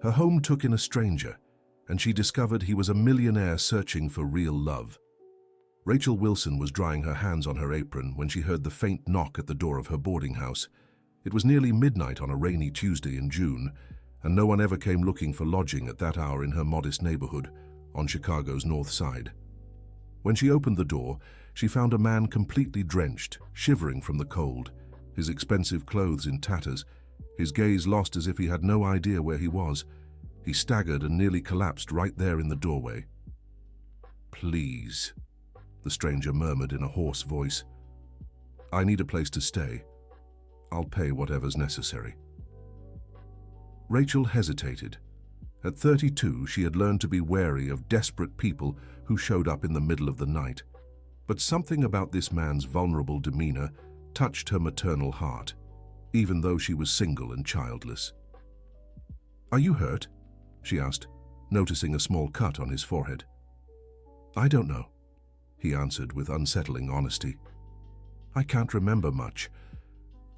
Her home took in a stranger, and she discovered he was a millionaire searching for real love. Rachel Wilson was drying her hands on her apron when she heard the faint knock at the door of her boarding house. It was nearly midnight on a rainy Tuesday in June, and no one ever came looking for lodging at that hour in her modest neighborhood on Chicago's North Side. When she opened the door, she found a man completely drenched, shivering from the cold, his expensive clothes in tatters, his gaze lost as if he had no idea where he was. He staggered and nearly collapsed right there in the doorway. "Please," the stranger murmured in a hoarse voice. "I need a place to stay. I'll pay whatever's necessary." Rachel hesitated. At 32, she had learned to be wary of desperate people who showed up in the middle of the night. But something about this man's vulnerable demeanor touched her maternal heart, even though she was single and childless. "Are you hurt?" she asked, noticing a small cut on his forehead. "I don't know," he answered with unsettling honesty. "I can't remember much.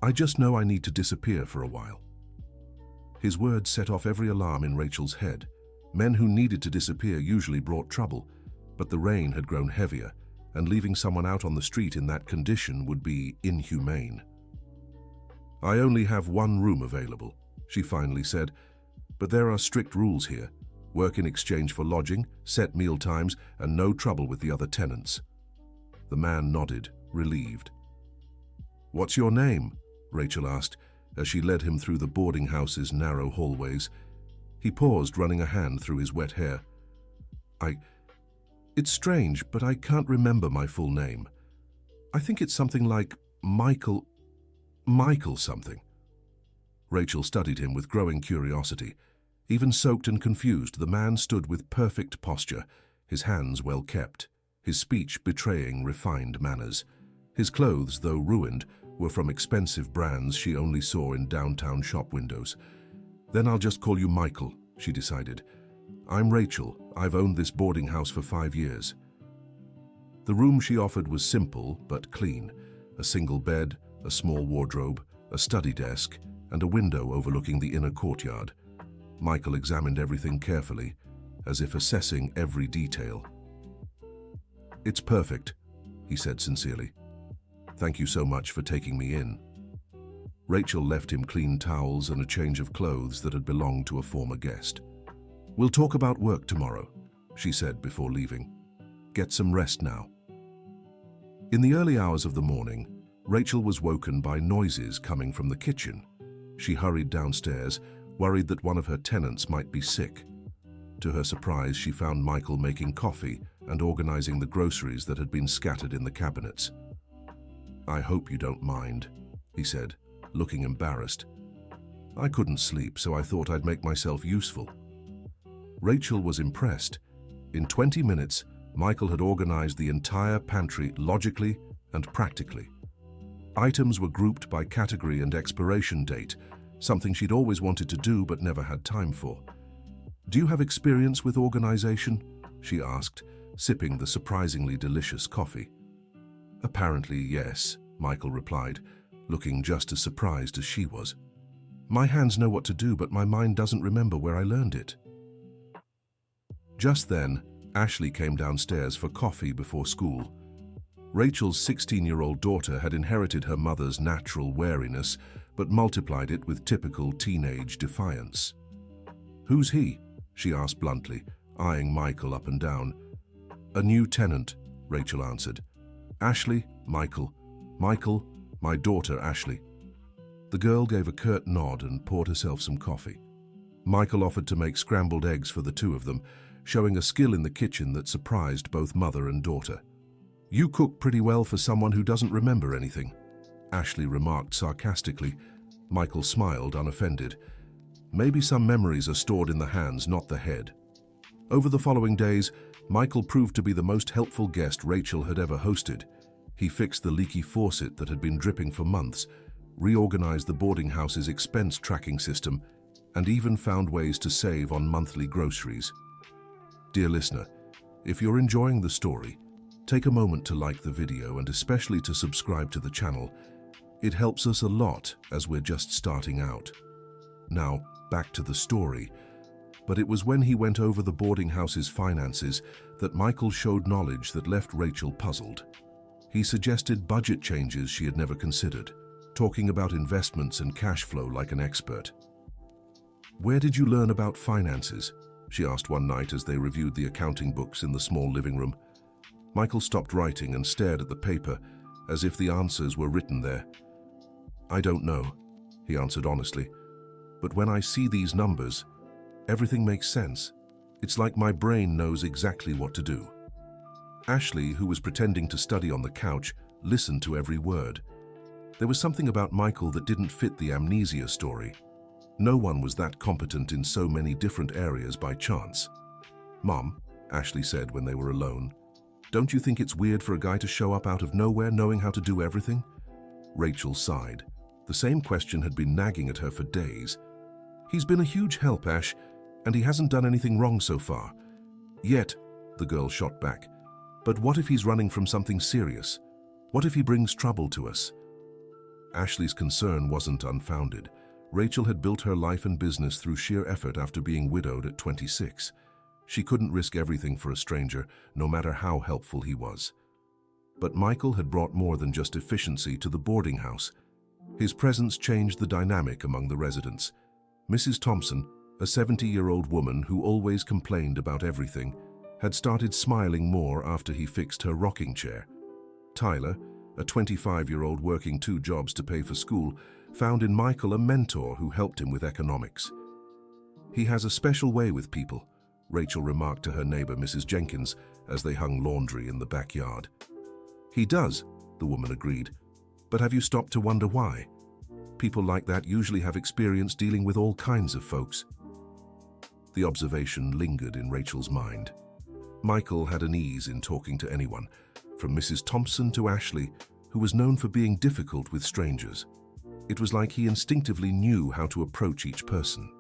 I just know I need to disappear for a while." His words set off every alarm in Rachel's head. Men who needed to disappear usually brought trouble, but the rain had grown heavier, and leaving someone out on the street in that condition would be inhumane. "I only have one room available," she finally said, "but there are strict rules here. Work in exchange for lodging, set meal times, and no trouble with the other tenants." The man nodded, relieved. "What's your name?" Rachel asked, as she led him through the boarding house's narrow hallways. He paused, running a hand through his wet hair. It's strange, but I can't remember my full name. I think it's something like Michael something." Rachel studied him with growing curiosity. Even soaked and confused, the man stood with perfect posture, his hands well kept, his speech betraying refined manners. His clothes, though ruined, were from expensive brands she only saw in downtown shop windows. "Then I'll just call you Michael," she decided. "I'm Rachel. I've owned this boarding house for 5 years." The room she offered was simple but clean. A single bed, a small wardrobe, a study desk, and a window overlooking the inner courtyard. Michael examined everything carefully, as if assessing every detail. "It's perfect," he said sincerely. "Thank you so much for taking me in." Rachel left him clean towels and a change of clothes that had belonged to a former guest. "We'll talk about work tomorrow," she said before leaving. "Get some rest now." In the early hours of the morning, Rachel was woken by noises coming from the kitchen. She hurried downstairs, worried that one of her tenants might be sick. To her surprise, she found Michael making coffee and organizing the groceries that had been scattered in the cabinets. "I hope you don't mind," he said, looking embarrassed. "I couldn't sleep, so I thought I'd make myself useful." Rachel was impressed. In 20 minutes, Michael had organized the entire pantry logically and practically. Items were grouped by category and expiration date, something she'd always wanted to do but never had time for. "Do you have experience with organization?" she asked, sipping the surprisingly delicious coffee. "Apparently, yes," Michael replied, looking just as surprised as she was. "My hands know what to do, but my mind doesn't remember where I learned it." Just then, Ashley came downstairs for coffee before school. Rachel's 16-year-old daughter had inherited her mother's natural wariness, but multiplied it with typical teenage defiance. "Who's he?" she asked bluntly, eyeing Michael up and down. "A new tenant," Rachel answered. "Ashley, Michael. Michael, my daughter Ashley." The girl gave a curt nod and poured herself some coffee. Michael offered to make scrambled eggs for the two of them, showing a skill in the kitchen that surprised both mother and daughter. "You cook pretty well for someone who doesn't remember anything," Ashley remarked sarcastically. Michael smiled, unoffended. Maybe some memories are stored in the hands, not the head. Over the following days, Michael proved to be the most helpful guest Rachel had ever hosted. He fixed the leaky faucet that had been dripping for months, reorganized the boarding house's expense tracking system, and even found ways to save on monthly groceries. Dear listener, if you're enjoying the story, take a moment to like the video and especially to subscribe to the channel. It helps us a lot as we're just starting out. Now, back to the story. But it was when he went over the boarding house's finances that Michael showed knowledge that left Rachel puzzled. He suggested budget changes she had never considered, talking about investments and cash flow like an expert. "Where did you learn about finances?" she asked one night as they reviewed the accounting books in the small living room. Michael stopped writing and stared at the paper as if the answers were written there. "I don't know," he answered honestly. "But when I see these numbers, everything makes sense. It's like my brain knows exactly what to do." Ashley, who was pretending to study on the couch, listened to every word. There was something about Michael that didn't fit the amnesia story. No one was that competent in so many different areas by chance. "Mom," Ashley said when they were alone, "don't you think it's weird for a guy to show up out of nowhere knowing how to do everything?" Rachel sighed. The same question had been nagging at her for days. "He's been a huge help, Ash, and he hasn't done anything wrong so far." "Yet," the girl shot back. "But what if he's running from something serious? What if he brings trouble to us?" Ashley's concern wasn't unfounded. Rachel had built her life and business through sheer effort after being widowed at 26. She couldn't risk everything for a stranger, no matter how helpful he was. But Michael had brought more than just efficiency to the boarding house. His presence changed the dynamic among the residents. Mrs. Thompson, a 70-year-old woman who always complained about everything, had started smiling more after he fixed her rocking chair. Tyler, a 25-year-old working 2 jobs to pay for school, found in Michael a mentor who helped him with economics. "He has a special way with people," Rachel remarked to her neighbor, Mrs. Jenkins, as they hung laundry in the backyard. "He does," the woman agreed. "But have you stopped to wonder why? People like that usually have experience dealing with all kinds of folks." The observation lingered in Rachel's mind. Michael had an ease in talking to anyone, from Mrs. Thompson to Ashley, who was known for being difficult with strangers. It was like he instinctively knew how to approach each person.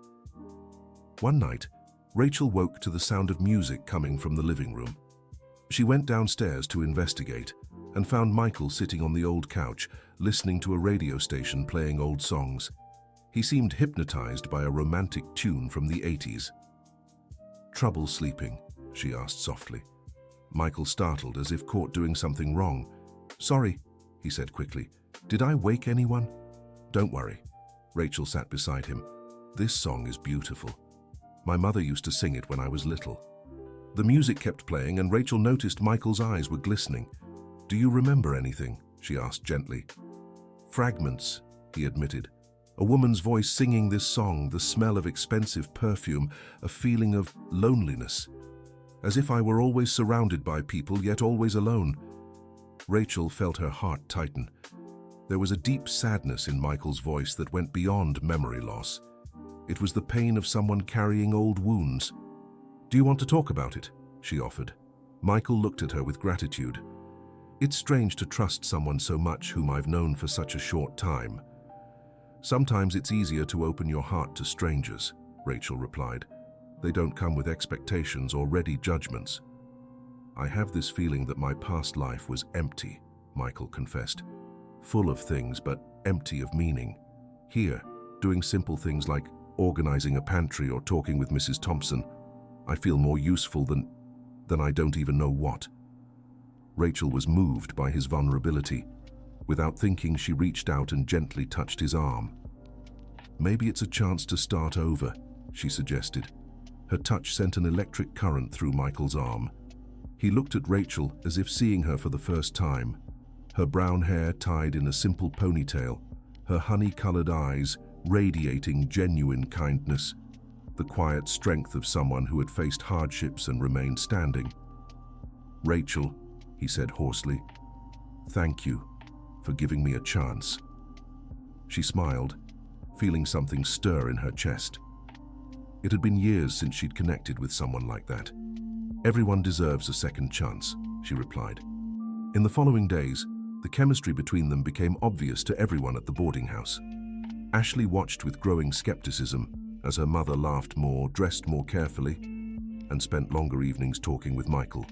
One night, Rachel woke to the sound of music coming from the living room. She went downstairs to investigate and found Michael sitting on the old couch, listening to a radio station playing old songs. He seemed hypnotized by a romantic tune from the 80s. "Trouble sleeping?" she asked softly. Michael startled as if caught doing something wrong. "Sorry," he said quickly. "Did I wake anyone?" "Don't worry." Rachel sat beside him. "This song is beautiful. My mother used to sing it when I was little." The music kept playing and Rachel noticed Michael's eyes were glistening. "Do you remember anything?" she asked gently. "Fragments," he admitted. "A woman's voice singing this song, the smell of expensive perfume, a feeling of loneliness. As if I were always surrounded by people, yet always alone." Rachel felt her heart tighten. There was a deep sadness in Michael's voice that went beyond memory loss. It was the pain of someone carrying old wounds. "Do you want to talk about it?" she offered. Michael looked at her with gratitude. "It's strange to trust someone so much whom I've known for such a short time." "Sometimes it's easier to open your heart to strangers," Rachel replied. "They don't come with expectations or ready judgments." "I have this feeling that my past life was empty," Michael confessed. "Full of things, but empty of meaning. Here, doing simple things like organizing a pantry or talking with Mrs. Thompson, I feel more useful than I don't even know what." Rachel was moved by his vulnerability. Without thinking, she reached out and gently touched his arm. "Maybe it's a chance to start over," she suggested. Her touch sent an electric current through Michael's arm. He looked at Rachel as if seeing her for the first time. Her brown hair tied in a simple ponytail, her honey-colored eyes radiating genuine kindness, the quiet strength of someone who had faced hardships and remained standing. "Rachel," he said hoarsely, "thank you for giving me a chance." She smiled, feeling something stir in her chest. It had been years since she'd connected with someone like that. "Everyone deserves a second chance," she replied. In the following days, the chemistry between them became obvious to everyone at the boarding house. Ashley watched with growing skepticism as her mother laughed more, dressed more carefully, and spent longer evenings talking with Michael.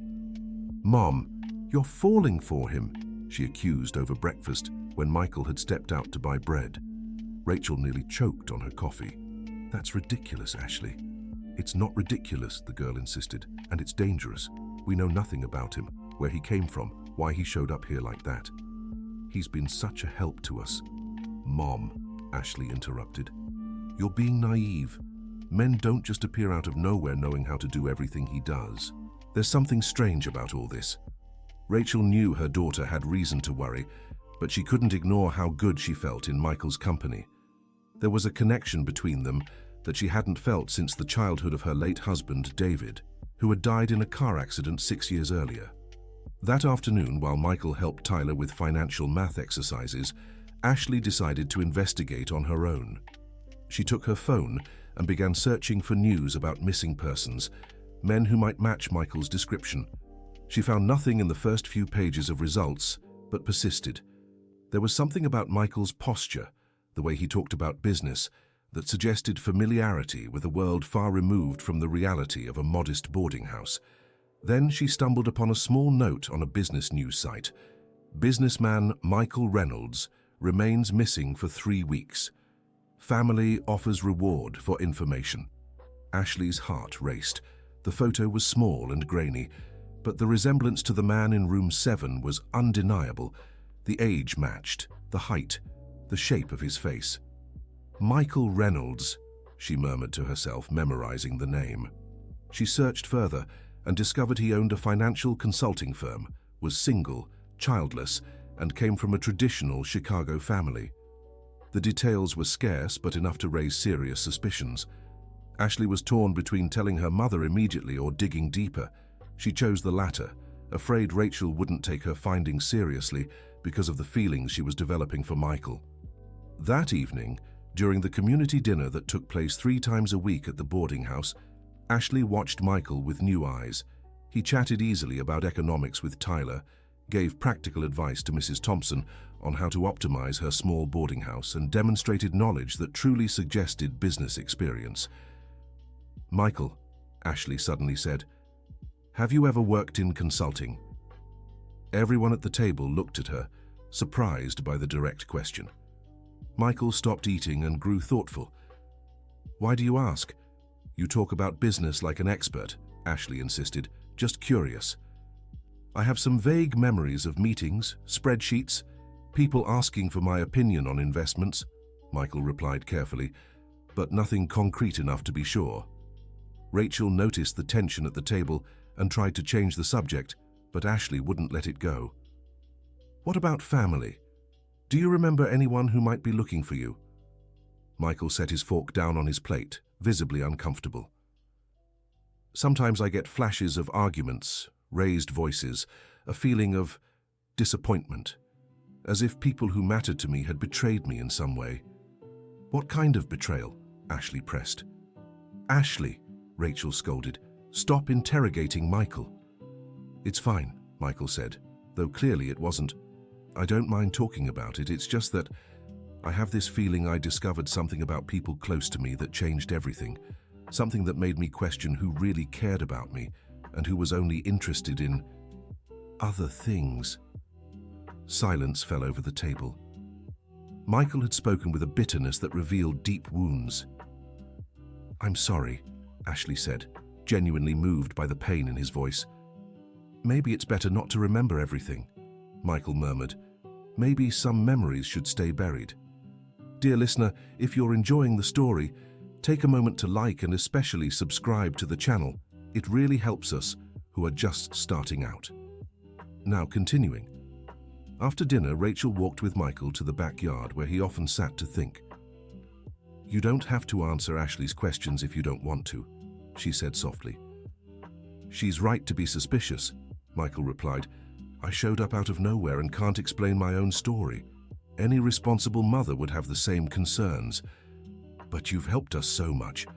"Mom, you're falling for him," she accused over breakfast when Michael had stepped out to buy bread. Rachel nearly choked on her coffee. "That's ridiculous, Ashley." It's not ridiculous, the girl insisted, and it's dangerous. We know nothing about him, where he came from, why he showed up here like that. He's been such a help to us. Mom, Ashley interrupted. You're being naive. Men don't just appear out of nowhere knowing how to do everything he does. There's something strange about all this. Rachel knew her daughter had reason to worry, but she couldn't ignore how good she felt in Michael's company. There was a connection between them that she hadn't felt since the childhood of her late husband, David, who had died in a car accident 6 years earlier. That afternoon, while Michael helped Tyler with financial math exercises, Ashley decided to investigate on her own. She took her phone and began searching for news about missing persons, men who might match Michael's description. She found nothing in the first few pages of results, but persisted. There was something about Michael's posture, the way he talked about business, that suggested familiarity with a world far removed from the reality of a modest boarding house. Then she stumbled upon a small note on a business news site. Businessman Michael Reynolds remains missing for 3 weeks. Family offers reward for information. Ashley's heart raced. The photo was small and grainy, but the resemblance to the man in room 7 was undeniable. The age matched, the height, the shape of his face. Michael Reynolds, she murmured to herself, memorizing the name. She searched further and discovered he owned a financial consulting firm, was single, childless, and came from a traditional Chicago family. The details were scarce, but enough to raise serious suspicions. Ashley was torn between telling her mother immediately or digging deeper. She chose the latter, afraid Rachel wouldn't take her findings seriously because of the feelings she was developing for Michael. That evening, during the community dinner that took place 3 times a week at the boarding house, Ashley watched Michael with new eyes. He chatted easily about economics with Tyler, gave practical advice to Mrs. Thompson on how to optimize her small boarding house, and demonstrated knowledge that truly suggested business experience. "Michael," Ashley suddenly said, "have you ever worked in consulting?" Everyone at the table looked at her, surprised by the direct question. Michael stopped eating and grew thoughtful. "Why do you ask? You talk about business like an expert," Ashley insisted, "just curious." "I have some vague memories of meetings, spreadsheets, people asking for my opinion on investments," Michael replied carefully, "but nothing concrete enough to be sure." Rachel noticed the tension at the table and tried to change the subject, but Ashley wouldn't let it go. "What about family? Do you remember anyone who might be looking for you?" Michael set his fork down on his plate, visibly uncomfortable. "Sometimes I get flashes of arguments, raised voices, a feeling of disappointment, as if people who mattered to me had betrayed me in some way." "What kind of betrayal?" Ashley pressed. "Ashley," Rachel scolded, "stop interrogating Michael." "It's fine," Michael said, though clearly it wasn't. "I don't mind talking about it, it's just that I have this feeling I discovered something about people close to me that changed everything, something that made me question who really cared about me and who was only interested in other things." Silence fell over the table. Michael had spoken with a bitterness that revealed deep wounds. "I'm sorry," Ashley said, genuinely moved by the pain in his voice. "Maybe it's better not to remember everything," Michael murmured. "Maybe some memories should stay buried." Dear listener, if you're enjoying the story, take a moment to like and especially subscribe to the channel. It really helps us, who are just starting out. Now continuing. After dinner, Rachel walked with Michael to the backyard where he often sat to think. "You don't have to answer Ashley's questions if you don't want to," she said softly. "She's right to be suspicious," Michael replied. "I showed up out of nowhere and can't explain my own story. Any responsible mother would have the same concerns. But you've helped us so much.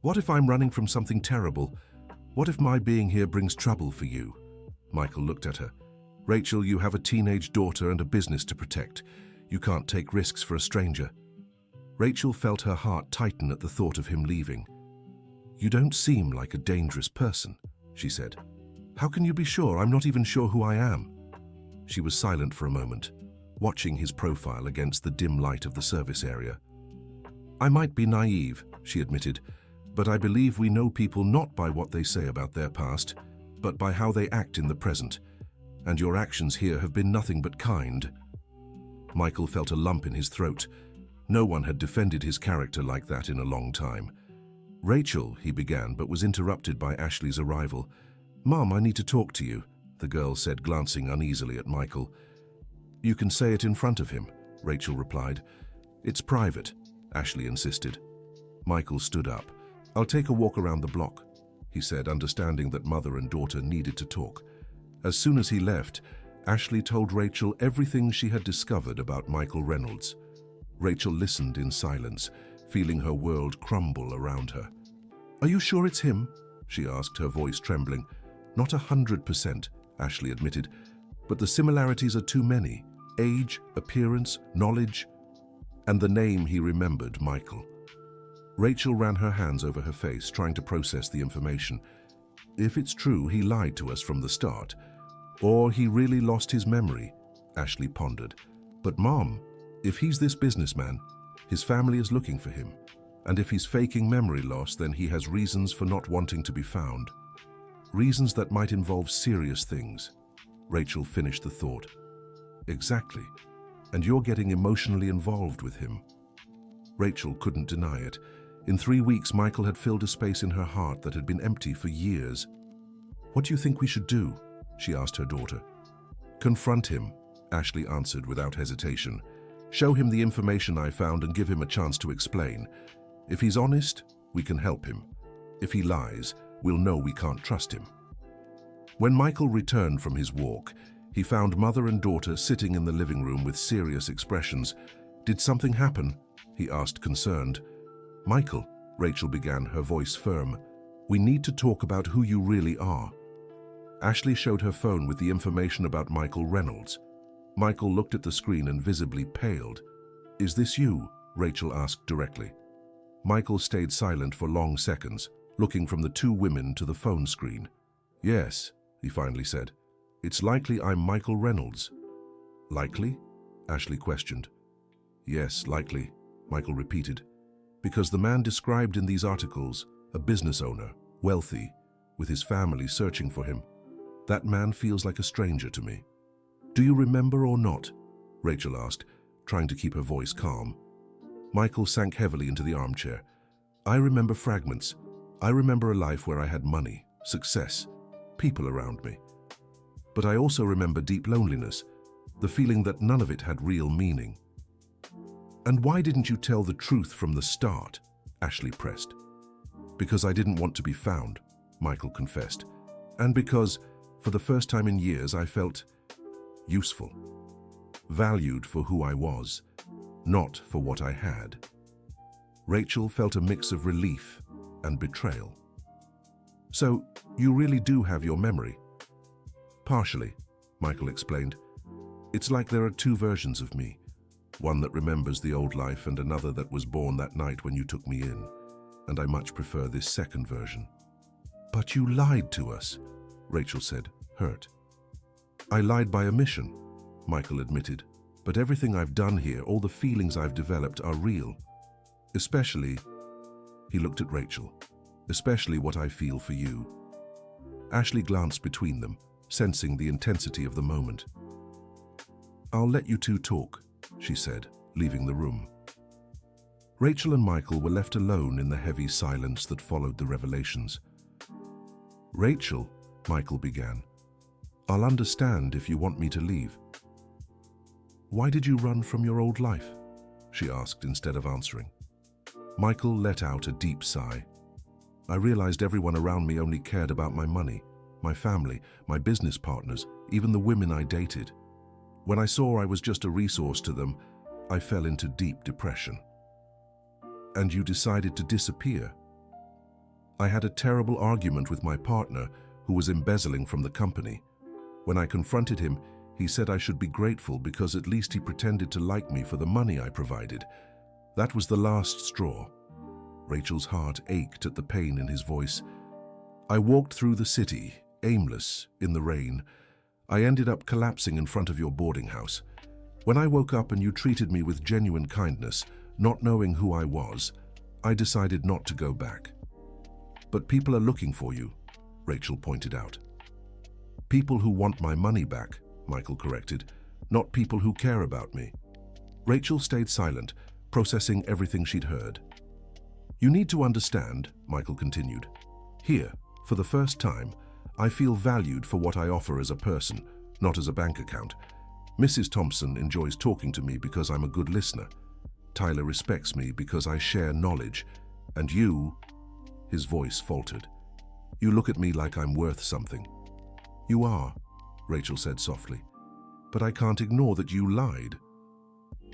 What if I'm running from something terrible? What if my being here brings trouble for you?" Michael looked at her. "Rachel, you have a teenage daughter and a business to protect. You can't take risks for a stranger." Rachel felt her heart tighten at the thought of him leaving. "You don't seem like a dangerous person," she said. "How can you be sure? I'm not even sure who I am." She was silent for a moment, watching his profile against the dim light of the service area. "I might be naive," she admitted, But I believe we know people not by what they say about their past, but by how they act in the present. And your actions here have been nothing but kind." Michael felt a lump in his throat. No one had defended his character like that in a long time. "Rachel," he began, but was interrupted by Ashley's arrival. "Mom, I need to talk to you," the girl said, glancing uneasily at Michael. "You can say it in front of him," Rachel replied. "It's private," Ashley insisted. Michael stood up. "I'll take a walk around the block," he said, understanding that mother and daughter needed to talk. As soon as he left, Ashley told Rachel everything she had discovered about Michael Reynolds. Rachel listened in silence, feeling her world crumble around her. "Are you sure it's him?" she asked, her voice trembling. "Not 100%, Ashley admitted, but the similarities are too many. Age, appearance, knowledge, and the name he remembered, Michael." Rachel ran her hands over her face, trying to process the information. "If it's true, he lied to us from the start. Or he really lost his memory," Ashley pondered. "But Mom, if he's this businessman, his family is looking for him. And if he's faking memory loss, then he has reasons for not wanting to be found. Reasons that might involve serious things." Rachel finished the thought. "Exactly. And you're getting emotionally involved with him." Rachel couldn't deny it. In 3 weeks, Michael had filled a space in her heart that had been empty for years. "What do you think we should do?" she asked her daughter. "Confront him," Ashley answered without hesitation. "Show him the information I found and give him a chance to explain. If he's honest, we can help him. If he lies, we'll know we can't trust him." When Michael returned from his walk, he found mother and daughter sitting in the living room with serious expressions. "Did something happen?" he asked, concerned. "Michael," Rachel began, her voice firm, "we need to talk about who you really are." Ashley showed her phone with the information about Michael Reynolds. Michael looked at the screen and visibly paled. "Is this you?" Rachel asked directly. Michael stayed silent for long seconds, looking from the two women to the phone screen. "Yes," he finally said. "It's likely I'm Michael Reynolds." "Likely?" Ashley questioned. "Yes, likely," Michael repeated. "Because the man described in these articles, a business owner, wealthy, with his family searching for him, that man feels like a stranger to me." "Do you remember or not?" Rachel asked, trying to keep her voice calm. Michael sank heavily into the armchair. "I remember fragments. I remember a life where I had money, success, people around me. But I also remember deep loneliness, the feeling that none of it had real meaning." "And why didn't you tell the truth from the start?" Ashley pressed. "Because I didn't want to be found," Michael confessed. "And because, for the first time in years, I felt useful, valued for who I was, not for what I had." Rachel felt a mix of relief and betrayal. "So, you really do have your memory?" "Partially," Michael explained. "It's like there are two versions of me, one that remembers the old life and another that was born that night when you took me in, and I much prefer this second version." "But you lied to us," Rachel said, hurt. "I lied by omission," Michael admitted, "but everything I've done here, all the feelings I've developed are real. Especially," he looked at Rachel, "especially what I feel for you." Ashley glanced between them, sensing the intensity of the moment. "I'll let you two talk," she said, leaving the room. Rachel and Michael were left alone in the heavy silence that followed the revelations. "Rachel," Michael began, "I'll understand if you want me to leave." "Why did you run from your old life?" she asked instead of answering. Michael let out a deep sigh. "I realized everyone around me only cared about my money, my family, my business partners, even the women I dated. When I saw I was just a resource to them, I fell into deep depression." "And you decided to disappear?" "I had a terrible argument with my partner who was embezzling from the company. When I confronted him, he said I should be grateful because at least he pretended to like me for the money I provided. That was the last straw." Rachel's heart ached at the pain in his voice. "I walked through the city, aimless, in the rain. I ended up collapsing in front of your boarding house. When I woke up and you treated me with genuine kindness, not knowing who I was, I decided not to go back. But people are looking for you, Rachel pointed out. People who want my money back, Michael corrected, not people who care about me. Rachel stayed silent, processing everything she'd heard. You need to understand, Michael continued. Here, for the first time, I feel valued for what I offer as a person, not as a bank account. Mrs. Thompson enjoys talking to me because I'm a good listener. Tyler respects me because I share knowledge. And you, his voice faltered, you look at me like I'm worth something. You are, Rachel said softly. But I can't ignore that you lied.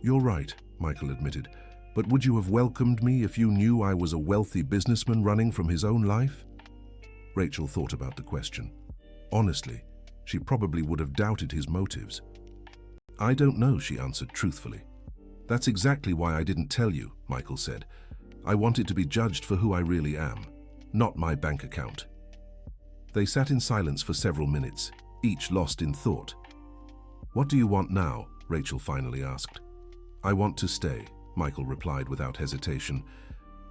You're right, Michael admitted. But would you have welcomed me if you knew I was a wealthy businessman running from his own life? Rachel thought about the question. Honestly, she probably would have doubted his motives. I don't know, she answered truthfully. That's exactly why I didn't tell you, Michael said. I wanted to be judged for who I really am, not my bank account. They sat in silence for several minutes, each lost in thought. What do you want now? Rachel finally asked. I want to stay, Michael replied without hesitation.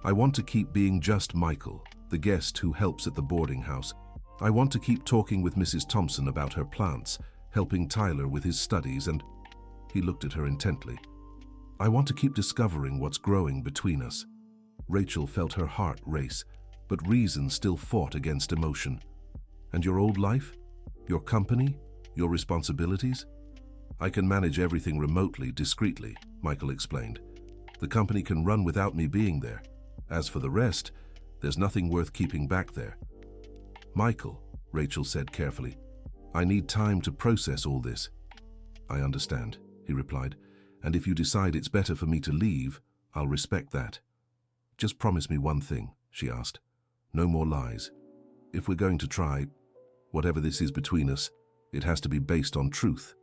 I want to keep being just Michael, the guest who helps at the boarding house. I want to keep talking with Mrs. Thompson about her plants, helping Tyler with his studies, and he looked at her intently. I want to keep discovering what's growing between us. Rachel felt her heart race, but reason still fought against emotion. And your old life? Your company? Your responsibilities? I can manage everything remotely, discreetly, Michael explained. The company can run without me being there. As for the rest, there's nothing worth keeping back there. Michael, Rachel said carefully, I need time to process all this. I understand, he replied, and if you decide it's better for me to leave, I'll respect that. Just promise me one thing, she asked. No more lies. If we're going to try, whatever this is between us, it has to be based on truth.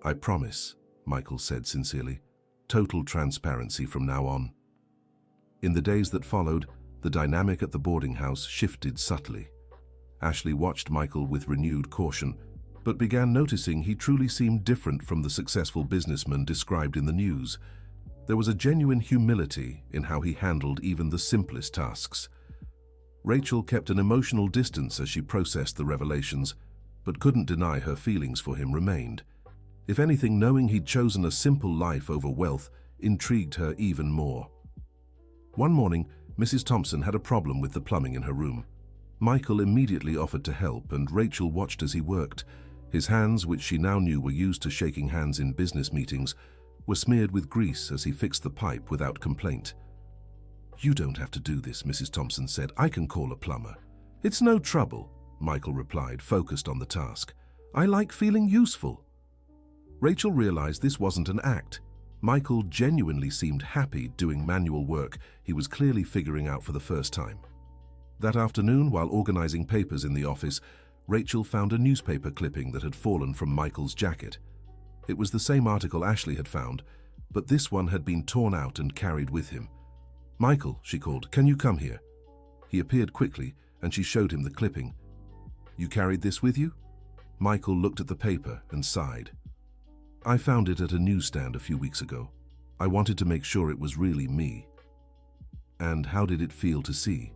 I promise, Michael said sincerely. Total transparency from now on. In the days that followed, the dynamic at the boarding house shifted subtly. Ashley watched Michael with renewed caution, but began noticing he truly seemed different from the successful businessman described in the news. There was a genuine humility in how he handled even the simplest tasks. Rachel kept an emotional distance as she processed the revelations, but couldn't deny her feelings for him remained. If anything, knowing he'd chosen a simple life over wealth intrigued her even more. One morning, Mrs. Thompson had a problem with the plumbing in her room. Michael immediately offered to help, and Rachel watched as he worked. His hands, which she now knew were used to shaking hands in business meetings, were smeared with grease as he fixed the pipe without complaint. You don't have to do this, Mrs. Thompson said. I can call a plumber. It's no trouble, Michael replied, focused on the task. I like feeling useful. Rachel realized this wasn't an act. Michael genuinely seemed happy doing manual work he was clearly figuring out for the first time. That afternoon, while organizing papers in the office, Rachel found a newspaper clipping that had fallen from Michael's jacket. It was the same article Ashley had found, but this one had been torn out and carried with him. Michael, she called, can you come here? He appeared quickly, and she showed him the clipping. You carried this with you? Michael looked at the paper and sighed. I found it at a newsstand a few weeks ago. I wanted to make sure it was really me. And how did it feel to see?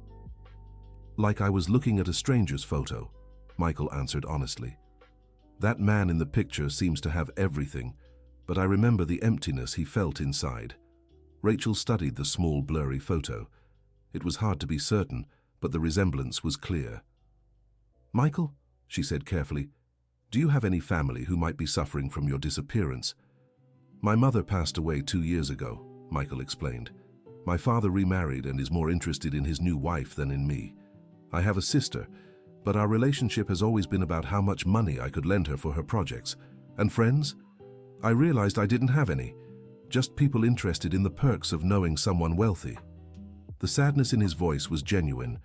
Like I was looking at a stranger's photo, Michael answered honestly. That man in the picture seems to have everything, but I remember the emptiness he felt inside. Rachel studied the small, blurry photo. It was hard to be certain, but the resemblance was clear. Michael, she said carefully, do you have any family who might be suffering from your disappearance? My mother passed away 2 years ago, Michael explained. My father remarried and is more interested in his new wife than in me. I have a sister, but our relationship has always been about how much money I could lend her for her projects. And friends? I realized I didn't have any, just people interested in the perks of knowing someone wealthy. The sadness in his voice was genuine,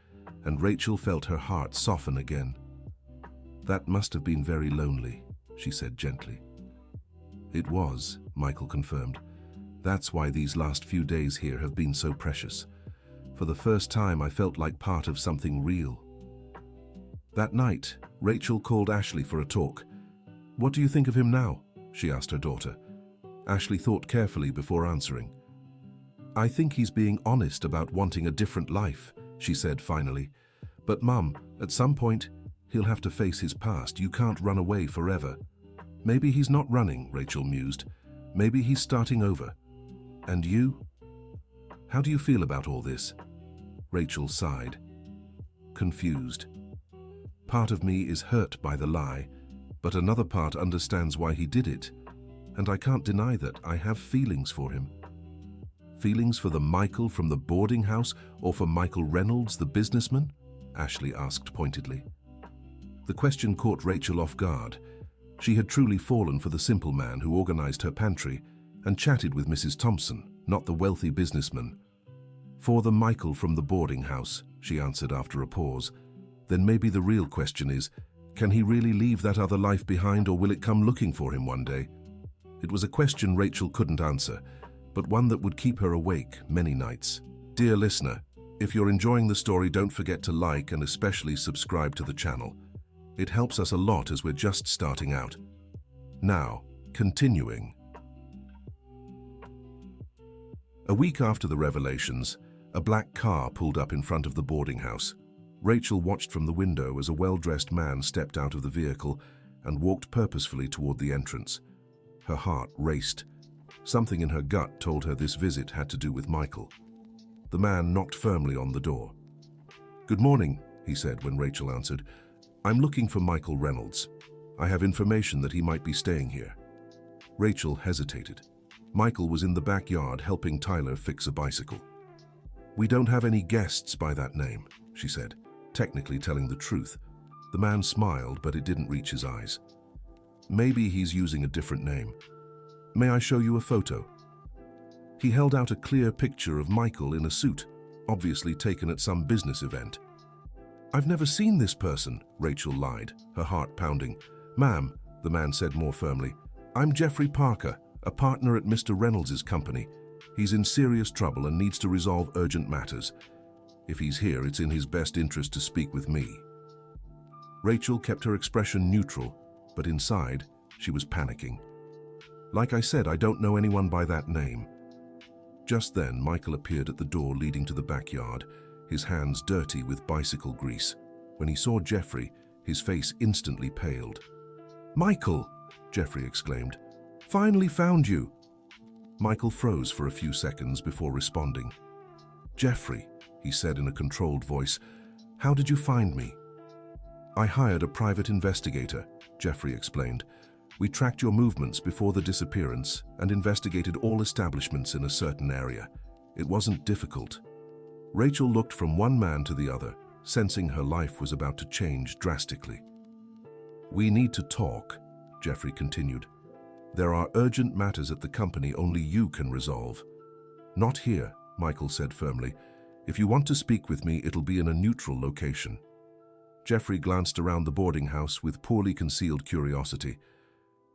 and Rachel felt her heart soften again. That must have been very lonely, she said gently. It was, Michael confirmed. That's why these last few days here have been so precious. For the first time, I felt like part of something real. That night, Rachel called Ashley for a talk. What do you think of him now? She asked her daughter. Ashley thought carefully before answering. I think he's being honest about wanting a different life, she said finally. But Mum, at some point, he'll have to face his past. You can't run away forever. Maybe he's not running, Rachel mused. Maybe he's starting over. And you? How do you feel about all this? Rachel sighed. Confused. Part of me is hurt by the lie, but another part understands why he did it. And I can't deny that I have feelings for him. Feelings for the Michael from the boarding house or for Michael Reynolds, the businessman? Ashley asked pointedly. The question caught Rachel off guard. She had truly fallen for the simple man who organized her pantry and chatted with Mrs. Thompson, not the wealthy businessman. For the Michael from the boarding house, she answered after a pause. Then maybe the real question is, can he really leave that other life behind, or will it come looking for him one day? It was a question Rachel couldn't answer, but one that would keep her awake many nights. Dear listener, if you're enjoying the story, don't forget to like and especially subscribe to the channel. It helps us a lot as we're just starting out. Now, continuing. A week after the revelations, a black car pulled up in front of the boarding house. Rachel watched from the window as a well-dressed man stepped out of the vehicle and walked purposefully toward the entrance. Her heart raced. Something in her gut told her this visit had to do with Michael. The man knocked firmly on the door. "Good morning," he said when Rachel answered. "I'm looking for Michael Reynolds. I have information that he might be staying here." Rachel hesitated. Michael was in the backyard helping Tyler fix a bicycle. "We don't have any guests by that name," she said, technically telling the truth. The man smiled, but it didn't reach his eyes. "Maybe he's using a different name. May I show you a photo?" He held out a clear picture of Michael in a suit, obviously taken at some business event. "I've never seen this person," Rachel lied, her heart pounding. "Ma'am," the man said more firmly, "I'm Jeffrey Parker, a partner at Mr. Reynolds' company. He's in serious trouble and needs to resolve urgent matters. If he's here, it's in his best interest to speak with me." Rachel kept her expression neutral, but inside, she was panicking. "Like I said, I don't know anyone by that name." Just then, Michael appeared at the door leading to the backyard, his hands dirty with bicycle grease. When he saw Jeffrey, his face instantly paled. "Michael!" Jeffrey exclaimed. "Finally found you!" Michael froze for a few seconds before responding. "Jeffrey," he said in a controlled voice, "how did you find me?" "I hired a private investigator," Jeffrey explained. "We tracked your movements before the disappearance and investigated all establishments in a certain area. It wasn't difficult." Rachel looked from one man to the other, sensing her life was about to change drastically. "We need to talk," Jeffrey continued. "There are urgent matters at the company only you can resolve." "Not here," Michael said firmly. "If you want to speak with me, it'll be in a neutral location." Jeffrey glanced around the boarding house with poorly concealed curiosity.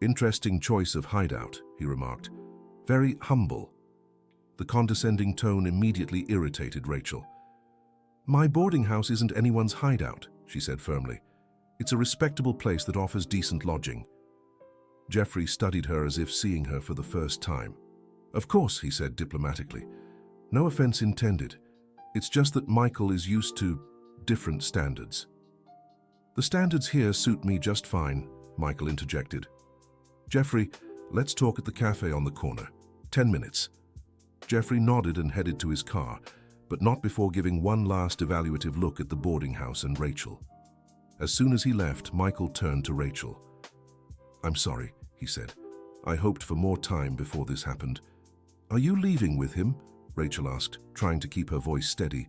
"Interesting choice of hideout," he remarked. "Very humble." The condescending tone immediately irritated Rachel. "My boarding house isn't anyone's hideout," she said firmly. "It's a respectable place that offers decent lodging." Jeffrey studied her as if seeing her for the first time. "Of course," he said diplomatically. "No offense intended. It's just that Michael is used to different standards." "The standards here suit me just fine," Michael interjected. "Jeffrey, let's talk at the cafe on the corner. 10 minutes. Jeffrey nodded and headed to his car, but not before giving one last evaluative look at the boarding house and Rachel. As soon as he left, Michael turned to Rachel. "I'm sorry," he said. "I hoped for more time before this happened." "Are you leaving with him?" Rachel asked, trying to keep her voice steady.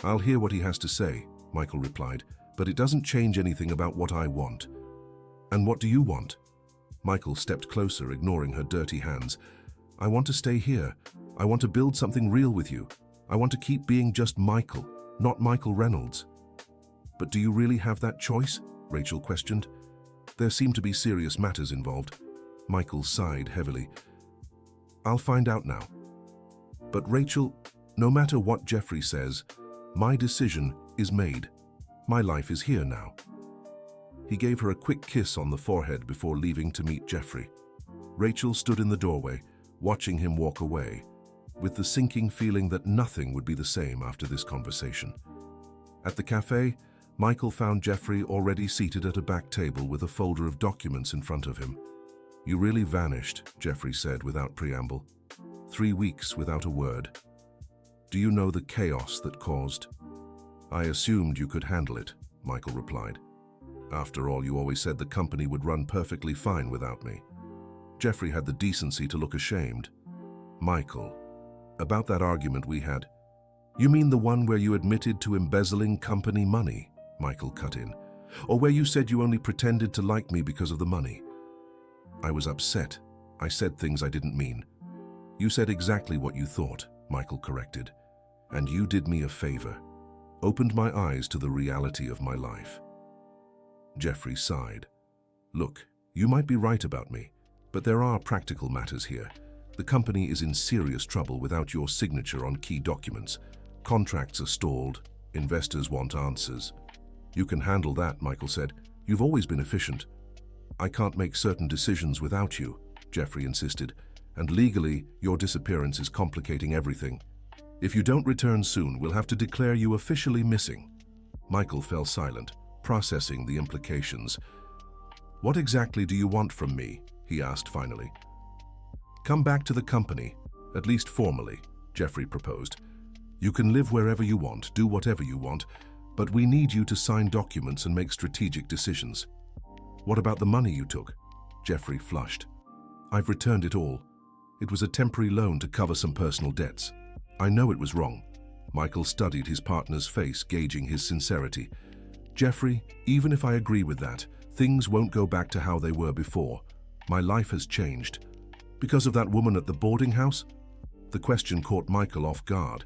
"I'll hear what he has to say," Michael replied, "but it doesn't change anything about what I want." "And what do you want?" Michael stepped closer, ignoring her dirty hands. "I want to stay here. I want to build something real with you. I want to keep being just Michael, not Michael Reynolds." "But do you really have that choice?" Rachel questioned. "There seem to be serious matters involved." Michael sighed heavily. "I'll find out now." "But Rachel, no matter what Jeffrey says, my decision is made. My life is here now." He gave her a quick kiss on the forehead before leaving to meet Jeffrey. Rachel stood in the doorway, watching him walk away, with the sinking feeling that nothing would be the same after this conversation. At the cafe, Michael found Jeffrey already seated at a back table with a folder of documents in front of him. "You really vanished," Jeffrey said without preamble. 3 weeks without a word. "Do you know the chaos that caused?" "I assumed you could handle it," Michael replied. "After all, you always said the company would run perfectly fine without me." Jeffrey had the decency to look ashamed. "Michael, about that argument we had." "You mean the one where you admitted to embezzling company money?" Michael cut in. "Or where you said you only pretended to like me because of the money?" "I was upset. I said things I didn't mean." "You said exactly what you thought," Michael corrected. "And you did me a favor. Opened my eyes to the reality of my life." Jeffrey sighed. "Look, you might be right about me, but there are practical matters here. The company is in serious trouble without your signature on key documents. Contracts are stalled. Investors want answers." "You can handle that," Michael said. "You've always been efficient." "I can't make certain decisions without you," Jeffrey insisted. "And legally, your disappearance is complicating everything. If you don't return soon, we'll have to declare you officially missing." Michael fell silent, processing the implications. "What exactly do you want from me?" he asked finally. "Come back to the company, at least formally," Jeffrey proposed. "You can live wherever you want, do whatever you want, but we need you to sign documents and make strategic decisions." "What about the money you took?" Jeffrey flushed. "I've returned it all. It was a temporary loan to cover some personal debts. I know it was wrong." Michael studied his partner's face, gauging his sincerity. "Jeffrey, even if I agree with that, things won't go back to how they were before. My life has changed." "Because of that woman at the boarding house?" The question caught Michael off guard.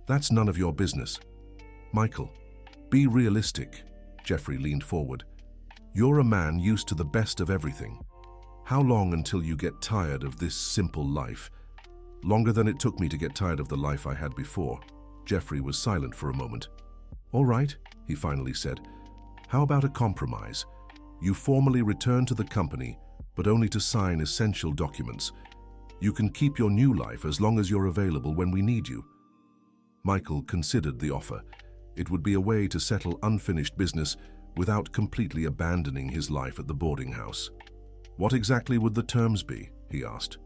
"That's none of your business." "Michael, be realistic." Jeffrey leaned forward. "You're a man used to the best of everything. How long until you get tired of this simple life?" "Longer than it took me to get tired of the life I had before." Jeffrey was silent for a moment. "All right," he finally said. "How about a compromise? You formally return to the company, but only to sign essential documents. You can keep your new life as long as you're available when we need you." Michael considered the offer. It would be a way to settle unfinished business without completely abandoning his life at the boarding house. "What exactly would the terms be?" he asked.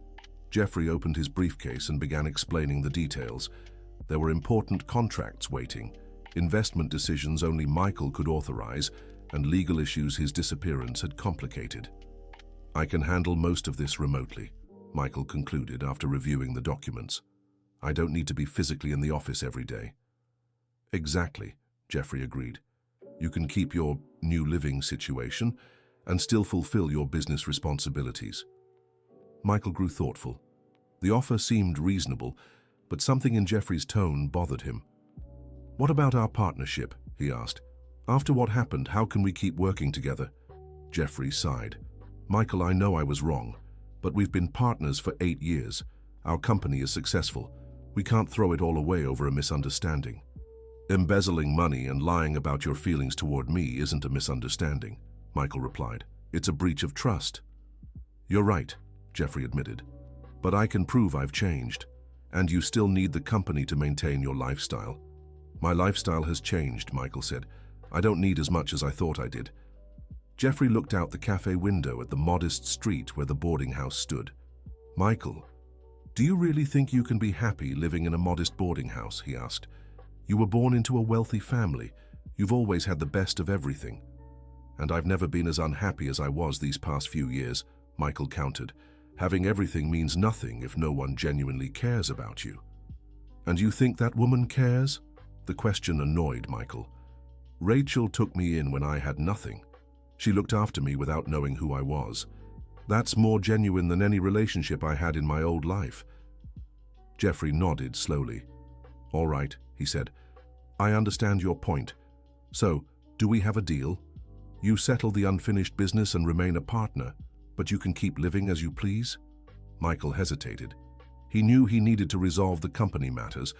Jeffrey opened his briefcase and began explaining the details. There were important contracts waiting, investment decisions only Michael could authorize, and legal issues his disappearance had complicated. "I can handle most of this remotely," Michael concluded after reviewing the documents. "I don't need to be physically in the office every day." "Exactly," Jeffrey agreed. "You can keep your new living situation and still fulfill your business responsibilities." Michael grew thoughtful. The offer seemed reasonable, but something in Jeffrey's tone bothered him. "What about our partnership?" he asked. "After what happened, how can we keep working together?" Jeffrey sighed. "Michael, I know I was wrong, but we've been partners for 8 years. Our company is successful. We can't throw it all away over a misunderstanding." "Embezzling money and lying about your feelings toward me isn't a misunderstanding," Michael replied. "It's a breach of trust." "You're right," Jeffrey admitted. "But I can prove I've changed, and you still need the company to maintain your lifestyle." "My lifestyle has changed," Michael said. "I don't need as much as I thought I did." Jeffrey looked out the cafe window at the modest street where the boarding house stood. "Michael, do you really think you can be happy living in a modest boarding house?" he asked. "You were born into a wealthy family. You've always had the best of everything." "And I've never been as unhappy as I was these past few years," Michael countered. "Having everything means nothing if no one genuinely cares about you." "And you think that woman cares?" The question annoyed Michael. "Rachel took me in when I had nothing. She looked after me without knowing who I was. That's more genuine than any relationship I had in my old life." Jeffrey nodded slowly. "All right," he said. "I understand your point. So, do we have a deal? You settle the unfinished business and remain a partner, but you can keep living as you please?" Michael hesitated. He knew he needed to resolve the company matters,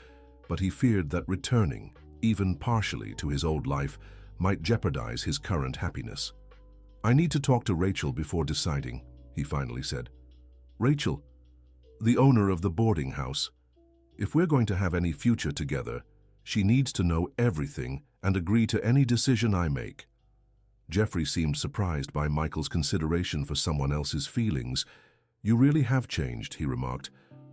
but he feared that returning, even partially, to his old life might jeopardize his current happiness. "I need to talk to Rachel before deciding," he finally said. "Rachel, the owner of the boarding house. If we're going to have any future together, she needs to know everything and agree to any decision I make." Jeffrey seemed surprised by Michael's consideration for someone else's feelings. "You really have changed," he remarked.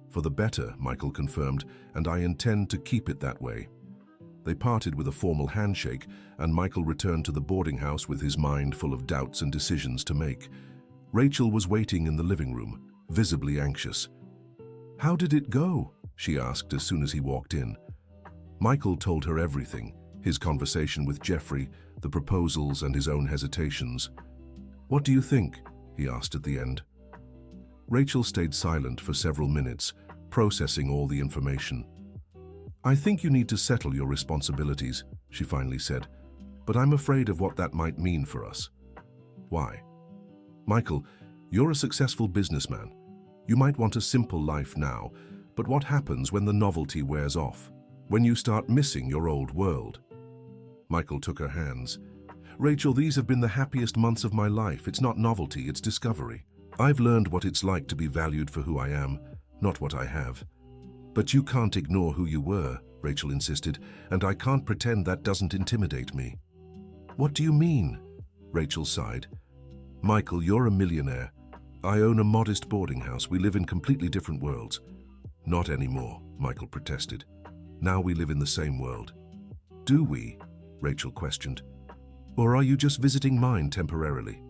"For the better," Michael confirmed, "and I intend to keep it that way." They parted with a formal handshake, and Michael returned to the boarding house with his mind full of doubts and decisions to make. Rachel was waiting in the living room, visibly anxious. "How did it go?" she asked as soon as he walked in. Michael told her everything, his conversation with Jeffrey, the proposals, and his own hesitations. "What do you think?" he asked at the end. Rachel stayed silent for several minutes, processing all the information. "I think you need to settle your responsibilities," she finally said, "but I'm afraid of what that might mean for us." "Why?" "Michael, you're a successful businessman. You might want a simple life now, but what happens when the novelty wears off? When you start missing your old world?" Michael took her hands. "Rachel, these have been the happiest months of my life. It's not novelty, it's discovery. I've learned what it's like to be valued for who I am, not what I have." "But you can't ignore who you were," Rachel insisted, "and I can't pretend that doesn't intimidate me." "What do you mean?" Rachel sighed. "Michael, you're a millionaire. I own a modest boarding house. We live in completely different worlds." "Not anymore," Michael protested. "Now we live in the same world." "Do we?" Rachel questioned. "Or are you just visiting mine temporarily?"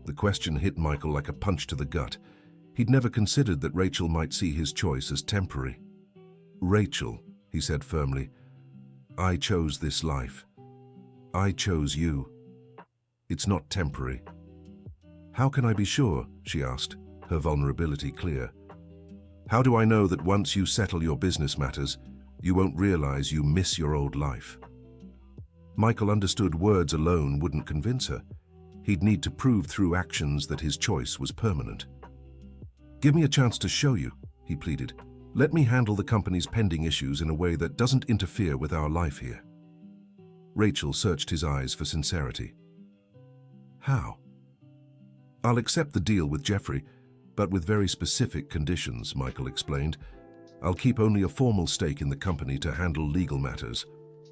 The question hit Michael like a punch to the gut. He'd never considered that Rachel might see his choice as temporary. "Rachel," he said firmly, "I chose this life. I chose you. It's not temporary." "How can I be sure?" she asked, her vulnerability clear. "How do I know that once you settle your business matters, you won't realize you miss your old life?" Michael understood words alone wouldn't convince her. He'd need to prove through actions that his choice was permanent. "Give me a chance to show you," he pleaded. "Let me handle the company's pending issues in a way that doesn't interfere with our life here." Rachel searched his eyes for sincerity. "How?" "I'll accept the deal with Jeffrey, but with very specific conditions," Michael explained. "I'll keep only a formal stake in the company to handle legal matters.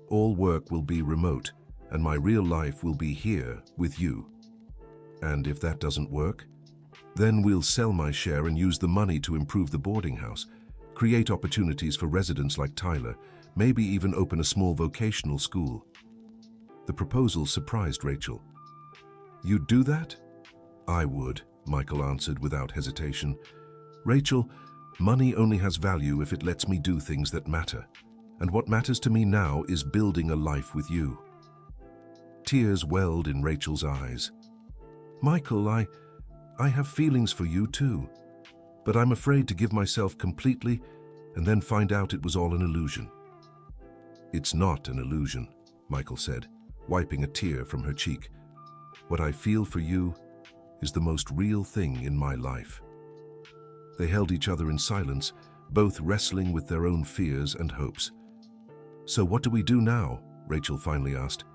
All work will be remote, and my real life will be here with you. And if that doesn't work, then we'll sell my share and use the money to improve the boarding house, create opportunities for residents like Tyler, maybe even open a small vocational school." The proposal surprised Rachel. "You'd do that?" "I would," Michael answered without hesitation. "Rachel, money only has value if it lets me do things that matter. And what matters to me now is building a life with you." Tears welled in Rachel's eyes. "Michael, I have feelings for you too, but I'm afraid to give myself completely and then find out it was all an illusion." "It's not an illusion," Michael said, wiping a tear from her cheek. "What I feel for you is the most real thing in my life." They held each other in silence, both wrestling with their own fears and hopes. "So what do we do now?" Rachel finally asked.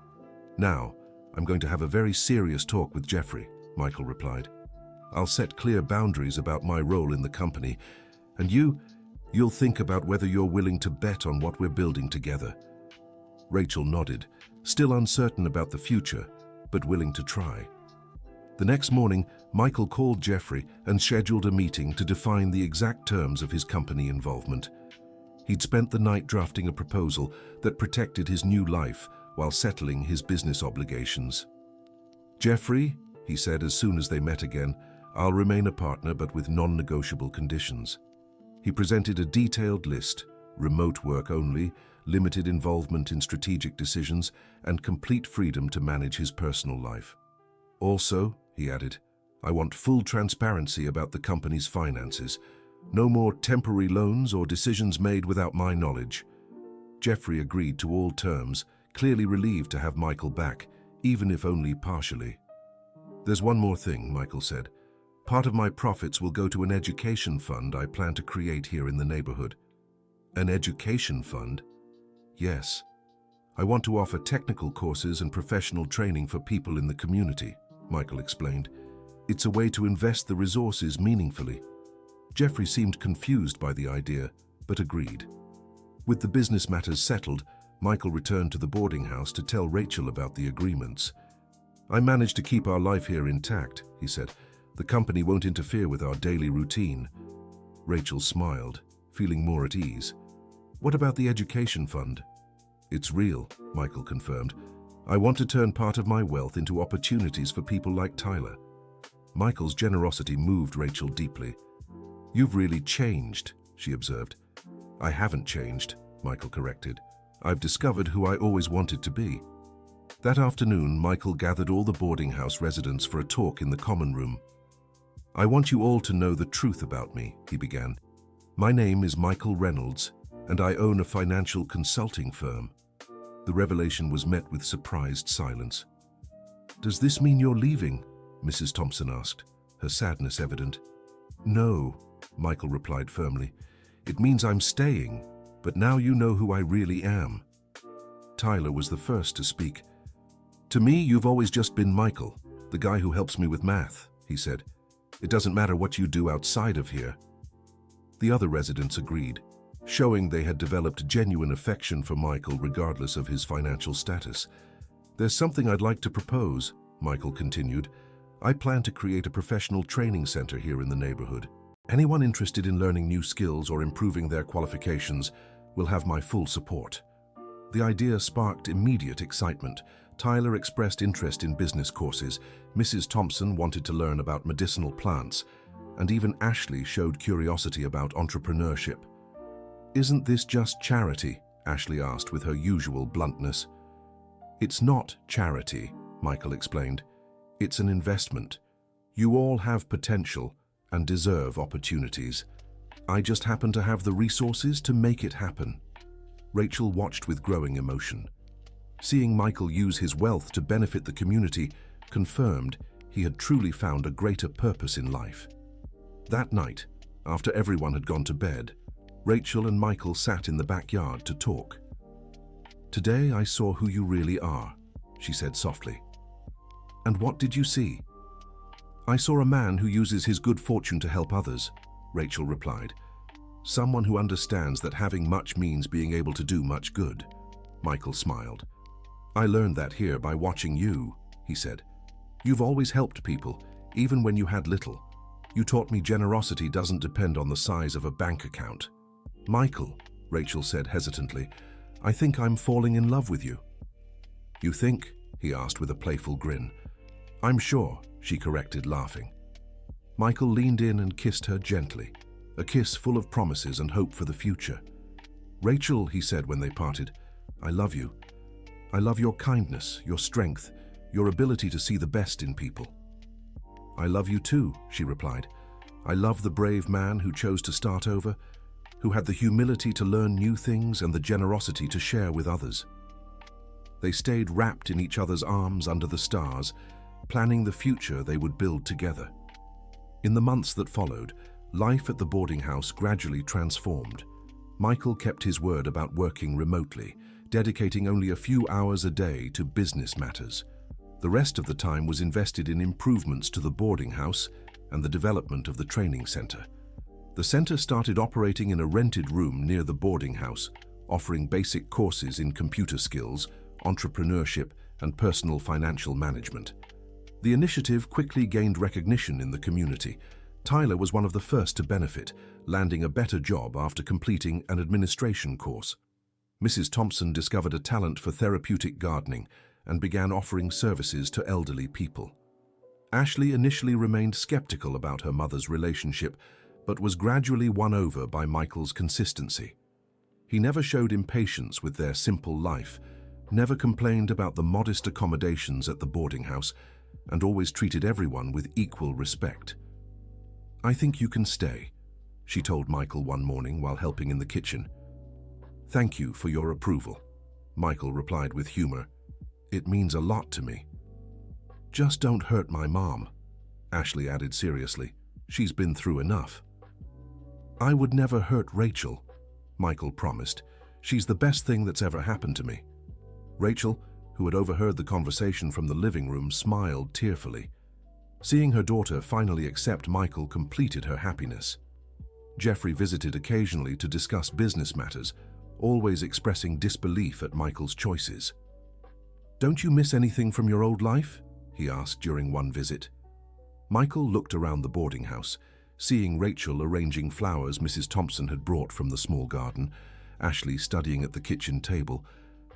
"Now, I'm going to have a very serious talk with Jeffrey," Michael replied. "I'll set clear boundaries about my role in the company, and you'll think about whether you're willing to bet on what we're building together." Rachel nodded, still uncertain about the future, but willing to try. The next morning, Michael called Jeffrey and scheduled a meeting to define the exact terms of his company involvement. He'd spent the night drafting a proposal that protected his new life while settling his business obligations. "Jeffrey," he said as soon as they met again, "I'll remain a partner but with non-negotiable conditions." He presented a detailed list: remote work only, limited involvement in strategic decisions, and complete freedom to manage his personal life. "Also," he added, "I want full transparency about the company's finances. No more temporary loans or decisions made without my knowledge." Jeffrey agreed to all terms, clearly relieved to have Michael back, even if only partially. "There's one more thing," Michael said. "Part of my profits will go to an education fund I plan to create here in the neighborhood." "An education fund?" "Yes. I want to offer technical courses and professional training for people in the community," Michael explained. "It's a way to invest the resources meaningfully." Jeffrey seemed confused by the idea, but agreed. With the business matters settled, Michael returned to the boarding house to tell Rachel about the agreements. "I managed to keep our life here intact," he said. "The company won't interfere with our daily routine." Rachel smiled, feeling more at ease. "What about the education fund?" "It's real," Michael confirmed. "I want to turn part of my wealth into opportunities for people like Tyler." Michael's generosity moved Rachel deeply. "You've really changed," she observed. "I haven't changed," Michael corrected. "I've discovered who I always wanted to be." That afternoon, Michael gathered all the boarding house residents for a talk in the common room. "I want you all to know the truth about me," he began. "My name is Michael Reynolds, and I own a financial consulting firm." The revelation was met with surprised silence. "Does this mean you're leaving?" Mrs. Thompson asked, her sadness evident. "No," Michael replied firmly. "It means I'm staying, but now you know who I really am." Tyler was the first to speak. "To me, you've always just been Michael, the guy who helps me with math," he said. "It doesn't matter what you do outside of here." The other residents agreed, showing they had developed genuine affection for Michael regardless of his financial status. "There's something I'd like to propose," Michael continued. "I plan to create a professional training center here in the neighborhood. Anyone interested in learning new skills or improving their qualifications will have my full support." The idea sparked immediate excitement. Tyler expressed interest in business courses, Mrs. Thompson wanted to learn about medicinal plants, and even Ashley showed curiosity about entrepreneurship. "Isn't this just charity?" Ashley asked with her usual bluntness. "It's not charity," Michael explained. "It's an investment. You all have potential and deserve opportunities. I just happen to have the resources to make it happen." Rachel watched with growing emotion. Seeing Michael use his wealth to benefit the community confirmed he had truly found a greater purpose in life. That night, after everyone had gone to bed, Rachel and Michael sat in the backyard to talk. "Today I saw who you really are," she said softly. "And what did you see?" "I saw a man who uses his good fortune to help others," Rachel replied. "Someone who understands that having much means being able to do much good." Michael smiled. "I learned that here by watching you," he said. "You've always helped people, even when you had little. You taught me generosity doesn't depend on the size of a bank account." "Michael," Rachel said hesitantly, "I think I'm falling in love with you." "You think?" he asked with a playful grin. "I'm sure," she corrected, laughing. Michael leaned in and kissed her gently, a kiss full of promises and hope for the future. "Rachel," he said when they parted, "I love you. I love your kindness, your strength, your ability to see the best in people." "I love you too," she replied. "I love the brave man who chose to start over, who had the humility to learn new things and the generosity to share with others." They stayed wrapped in each other's arms under the stars, planning the future they would build together. In the months that followed, life at the boarding house gradually transformed. Michael kept his word about working remotely, dedicating only a few hours a day to business matters. The rest of the time was invested in improvements to the boarding house and the development of the training center. The center started operating in a rented room near the boarding house, offering basic courses in computer skills, entrepreneurship, and personal financial management. The initiative quickly gained recognition in the community. Tyler was one of the first to benefit, landing a better job after completing an administration course. Mrs. Thompson discovered a talent for therapeutic gardening and began offering services to elderly people. Ashley initially remained skeptical about her mother's relationship, but was gradually won over by Michael's consistency. He never showed impatience with their simple life, never complained about the modest accommodations at the boarding house, and always treated everyone with equal respect. "I think you can stay," she told Michael one morning while helping in the kitchen. "Thank you for your approval," Michael replied with humor. "It means a lot to me." "Just don't hurt my mom," Ashley added seriously. "She's been through enough." "I would never hurt Rachel," Michael promised. "She's the best thing that's ever happened to me." Rachel, who had overheard the conversation from the living room, smiled tearfully. Seeing her daughter finally accept Michael completed her happiness. Jeffrey visited occasionally to discuss business matters, always expressing disbelief at Michael's choices. "Don't you miss anything from your old life?" he asked during one visit. Michael looked around the boarding house, seeing Rachel arranging flowers Mrs. Thompson had brought from the small garden, Ashley studying at the kitchen table,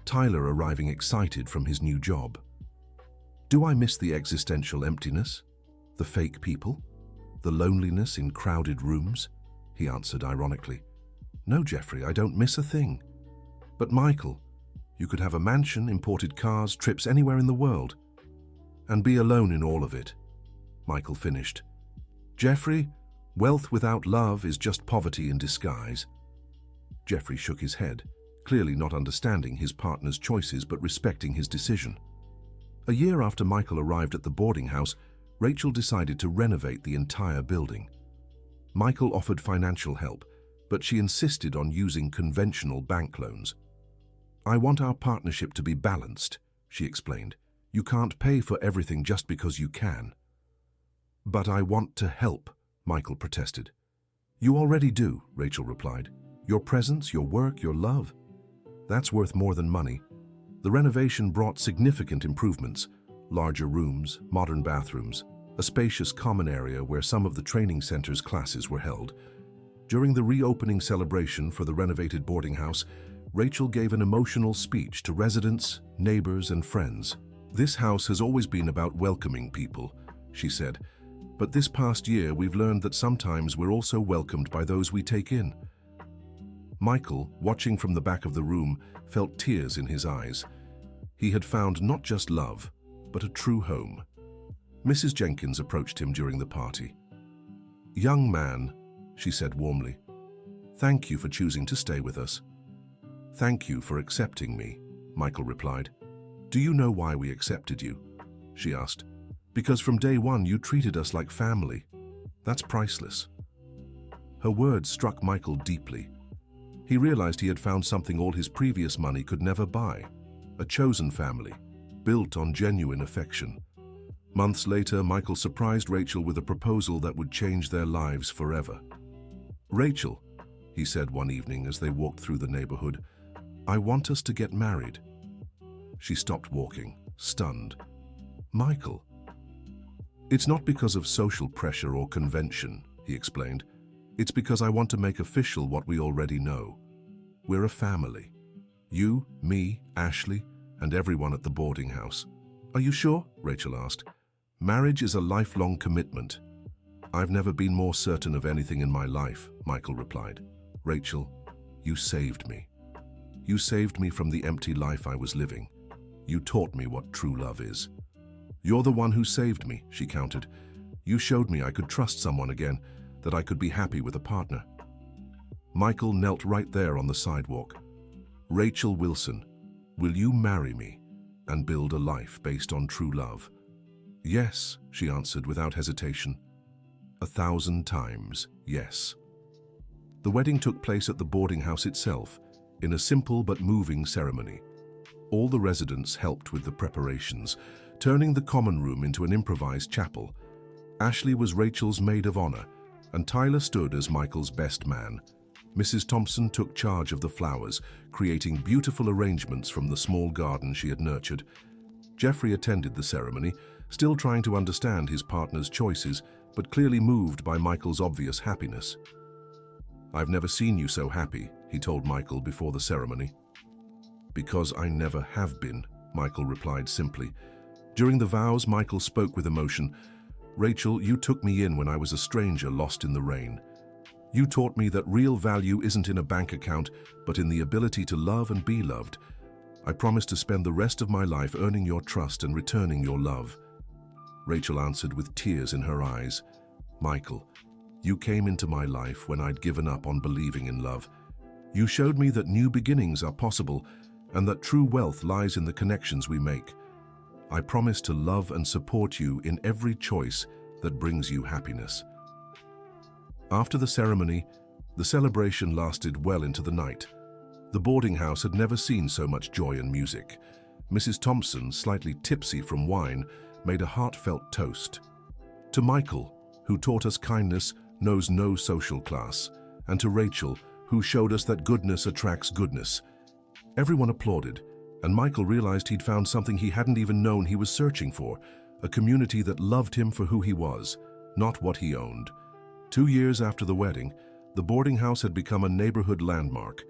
Tyler arriving excited from his new job. "Do I miss the existential emptiness? The fake people? The loneliness in crowded rooms?" he answered ironically. "No, Jeffrey, I don't miss a thing." "But Michael, you could have a mansion, imported cars, trips anywhere in the world, and be alone in all of it," Michael finished. "Jeffrey, wealth without love is just poverty in disguise." Jeffrey shook his head, clearly not understanding his partner's choices but respecting his decision. A year after Michael arrived at the boarding house, Rachel decided to renovate the entire building. Michael offered financial help, but she insisted on using conventional bank loans. "I want our partnership to be balanced," she explained. "You can't pay for everything just because you can." "But I want to help," Michael protested. "You already do," Rachel replied. "Your presence, your work, your love. That's worth more than money." The renovation brought significant improvements: larger rooms, modern bathrooms, a spacious common area where some of the training center's classes were held. During the reopening celebration for the renovated boarding house, Rachel gave an emotional speech to residents, neighbors, and friends. "This house has always been about welcoming people," she said, "but this past year we've learned that sometimes we're also welcomed by those we take in." Michael, watching from the back of the room, felt tears in his eyes. He had found not just love, but a true home. Mrs. Jenkins approached him during the party. "Young man," she said warmly, "thank you for choosing to stay with us." "Thank you for accepting me," Michael replied. "Do you know why we accepted you?" she asked. "Because from day one you treated us like family. That's priceless." Her words struck Michael deeply. He realized he had found something all his previous money could never buy: a chosen family, built on genuine affection. Months later, Michael surprised Rachel with a proposal that would change their lives forever. "Rachel," he said one evening as they walked through the neighborhood, "I want us to get married." She stopped walking, stunned. "Michael." "It's not because of social pressure or convention," he explained. "It's because I want to make official what we already know. We're a family. You, me, Ashley, and everyone at the boarding house." "Are you sure?" Rachel asked. "Marriage is a lifelong commitment." "I've never been more certain of anything in my life," Michael replied. "Rachel, you saved me. You saved me from the empty life I was living. You taught me what true love is." "You're the one who saved me," she countered. "You showed me I could trust someone again, that I could be happy with a partner." Michael knelt right there on the sidewalk. "Rachel Wilson, will you marry me and build a life based on true love?" "Yes," she answered without hesitation. 1,000 times, yes. The wedding took place at the boarding house itself, in a simple but moving ceremony. All the residents helped with the preparations, turning the common room into an improvised chapel. Ashley was Rachel's maid of honor, and Tyler stood as Michael's best man. Mrs. Thompson took charge of the flowers, creating beautiful arrangements from the small garden she had nurtured. Jeffrey attended the ceremony, still trying to understand his partner's choices, but clearly moved by Michael's obvious happiness. "I've never seen you so happy," he told Michael before the ceremony. "Because I never have been," Michael replied simply. During the vows, Michael spoke with emotion. "Rachel, you took me in when I was a stranger lost in the rain. You taught me that real value isn't in a bank account, but in the ability to love and be loved. I promise to spend the rest of my life earning your trust and returning your love." Rachel answered with tears in her eyes. "Michael, you came into my life when I'd given up on believing in love. You showed me that new beginnings are possible and that true wealth lies in the connections we make. I promise to love and support you in every choice that brings you happiness." After the ceremony, the celebration lasted well into the night. The boarding house had never seen so much joy and music. Mrs. Thompson, slightly tipsy from wine, made a heartfelt toast. "To Michael, who taught us kindness knows no social class, and to Rachel, who showed us that goodness attracts goodness." Everyone applauded, and Michael realized he'd found something he hadn't even known he was searching for, a community that loved him for who he was, not what he owned. 2 years after the wedding, the boarding house had become a neighborhood landmark.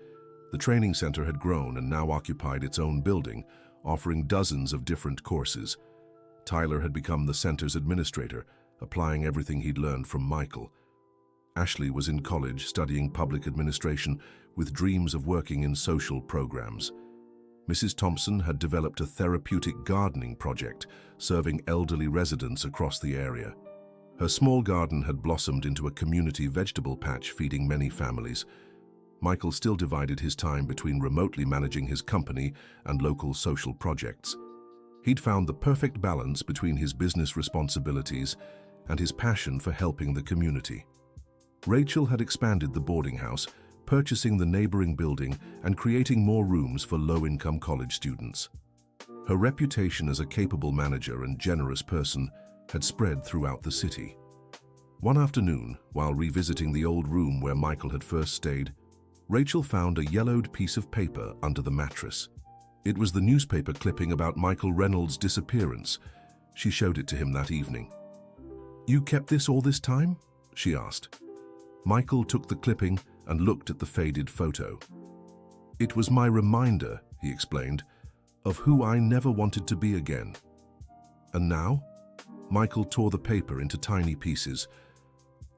The training center had grown and now occupied its own building, offering dozens of different courses. Tyler had become the center's administrator, applying everything he'd learned from Michael. Ashley was in college studying public administration with dreams of working in social programs. Mrs. Thompson had developed a therapeutic gardening project, serving elderly residents across the area. Her small garden had blossomed into a community vegetable patch feeding many families. Michael still divided his time between remotely managing his company and local social projects. He'd found the perfect balance between his business responsibilities and his passion for helping the community. Rachel had expanded the boarding house, purchasing the neighboring building and creating more rooms for low-income college students. Her reputation as a capable manager and generous person had spread throughout the city. One afternoon, while revisiting the old room where Michael had first stayed, Rachel found a yellowed piece of paper under the mattress. It was the newspaper clipping about Michael Reynolds' disappearance. She showed it to him that evening. "You kept this all this time?" she asked. Michael took the clipping and looked at the faded photo. "It was my reminder," he explained, "of who I never wanted to be again." "And now?" Michael tore the paper into tiny pieces.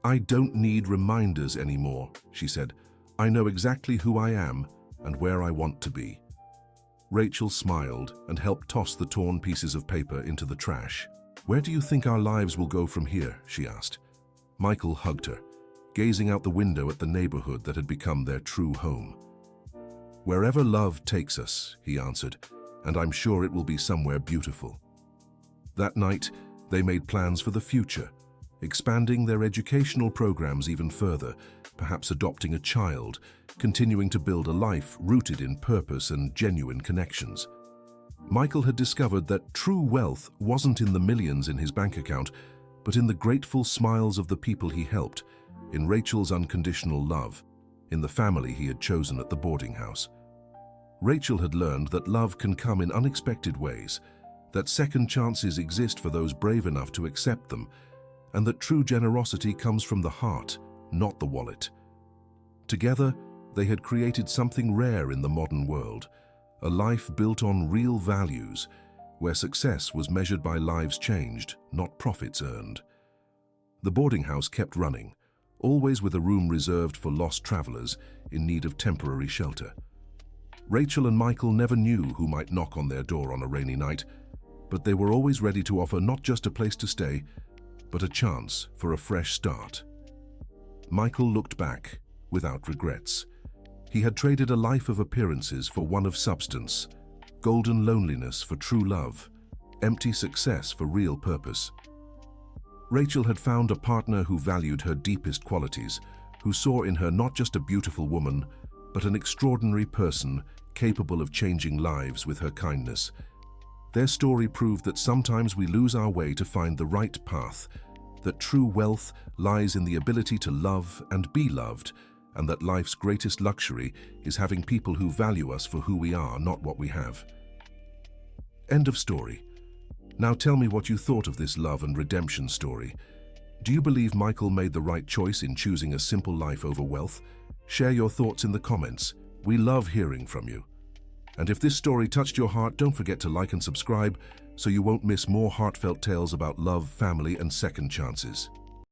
"I don't need reminders anymore," she said. "I know exactly who I am and where I want to be." Rachel smiled and helped toss the torn pieces of paper into the trash. "Where do you think our lives will go from here?" she asked. Michael hugged her, gazing out the window at the neighborhood that had become their true home. "Wherever love takes us," he answered, "and I'm sure it will be somewhere beautiful." That night, they made plans for the future, expanding their educational programs even further, perhaps adopting a child, continuing to build a life rooted in purpose and genuine connections. Michael had discovered that true wealth wasn't in the millions in his bank account, but in the grateful smiles of the people he helped, in Rachel's unconditional love, in the family he had chosen at the boarding house. Rachel had learned that love can come in unexpected ways, that second chances exist for those brave enough to accept them, and that true generosity comes from the heart, not the wallet. Together, they had created something rare in the modern world, a life built on real values, where success was measured by lives changed, not profits earned. The boarding house kept running, always with a room reserved for lost travelers in need of temporary shelter. Rachel and Michael never knew who might knock on their door on a rainy night, but they were always ready to offer not just a place to stay, but a chance for a fresh start. Michael looked back without regrets. He had traded a life of appearances for one of substance, golden loneliness for true love, empty success for real purpose. Rachel had found a partner who valued her deepest qualities, who saw in her not just a beautiful woman, but an extraordinary person capable of changing lives with her kindness. Their story proved that sometimes we lose our way to find the right path, that true wealth lies in the ability to love and be loved, and that life's greatest luxury is having people who value us for who we are, not what we have. End of story. Now tell me what you thought of this love and redemption story. Do you believe Michael made the right choice in choosing a simple life over wealth? Share your thoughts in the comments. We love hearing from you. And if this story touched your heart, don't forget to like and subscribe so you won't miss more heartfelt tales about love, family, and second chances.